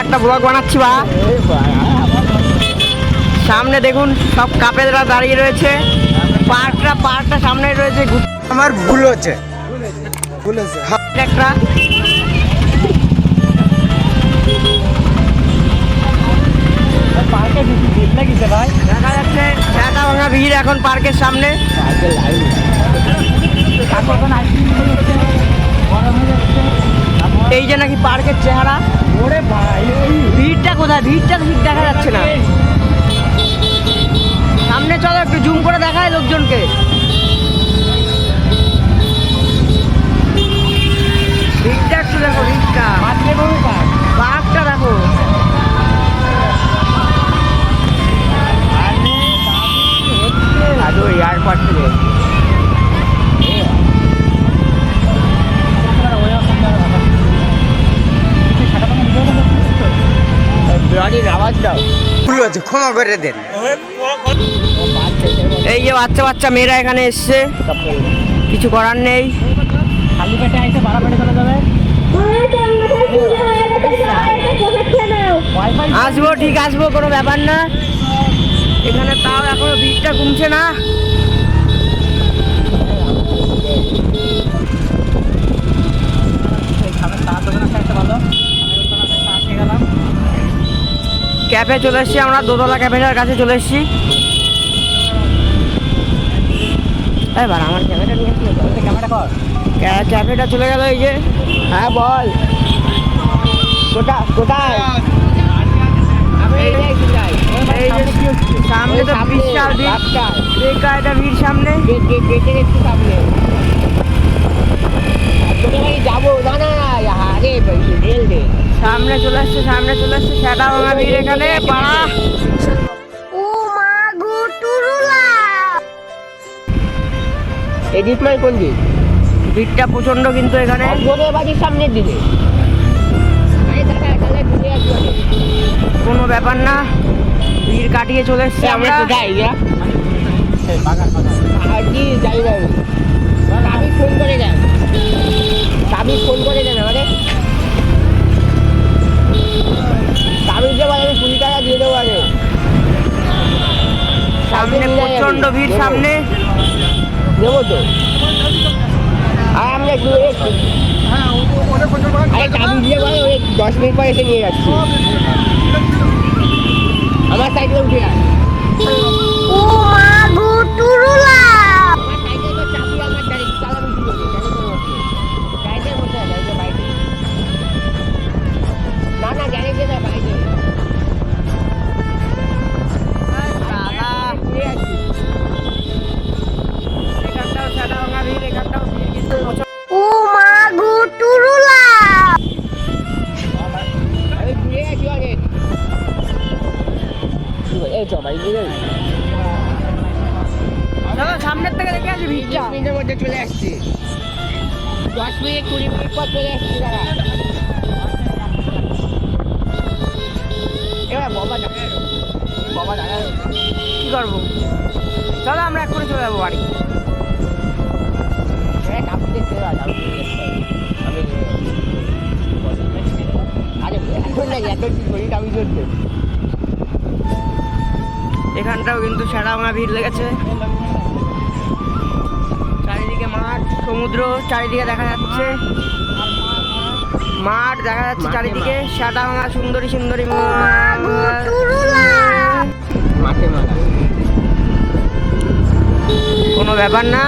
একটা ব্লগ বানাচ্ছি বা সামনে দেখুন সব কাপেলরা দাঁড়িয়ে রয়েছে। পার্কটা সামনে রয়েছে। আমার ভুল হচ্ছে একটা দেখা যাচ্ছে টাটা ভাঙা ভিড় এখন পার্কের সামনে। এই যে নাকি পার্কের চেহারা। ভিড়টা কোথায়? ভিড়টা ঠিক দেখা যাচ্ছে না। সামনে চলো একটু জুম করে দেখায় লোকজনকে। ভিড়টা একটু দেখো, ভিড়টা পার্কটা দেখো। এয়ারপোর্ট থেকে ক্ষমা করে দেন। এই যে বাচ্চা মেয়েরা এখানে এসছে, কিছু করার নেই। খালি পেটে আইসে বাড়া পেটে চলে যাবে। আসবো, ঠিক আসবো, কোনো ব্যাপার না। এখানে তাও এখনো ভিড়টা কমছে না। ক্যাফে চলে এসছি আমরা, দোতলা ক্যাফেটার কাছে চলে এসছি। এবার আমার ক্যামেরা নিয়ে আসলে ক্যামেরা কর। ক্যাফেটা চলে গেল। এই যে হ্যাঁ বল কোথায়? সামনে তো বিশাল ভিড়, ভিড় সামনে যাবো না। সামনে চলে আসছে সেটা ভাঙা ভিড় এখানে পাড়া। এদিক নয় কোন দিক? ভিড়টা প্রচন্ড কিন্তু এখানে বাড়ির সামনের দিকে। কোনো ব্যাপার না, ভিড় কাটিয়ে চলে এসছি আমরা। ফোন করে দেন আমাদের তাবিজ দেবো, আমি 20 টাকা দিয়ে দেবো আগে। সামনে প্রচন্ড ভিড়, সামনে দেবো তো। আর আমরা একটু 10 মিনিট পরে এসে নিয়ে যাচ্ছি। আমার সাইকেলে উঠে আয়। সামনের থেকে দেখে আসি ভিড়টা। 10 মিনিটের মধ্যে চলে আসছি। 10 মিনিট 20 মিনিট পর চলে আসছি। এবার বাবা দাদা কি করবো? চলো আমরা এক করে চলে যাবো বাড়ি। এখানটাও কিন্তু সেরা ভাঙা ভিড় লেগেছে। চারিদিকে মাঠ, সমুদ্র চারিদিকে দেখা যাচ্ছে, মাঠ দেখা যাচ্ছে চারিদিকে। সেটা ভাঙা সুন্দরী মাঠে কোনো ব্যাপার না।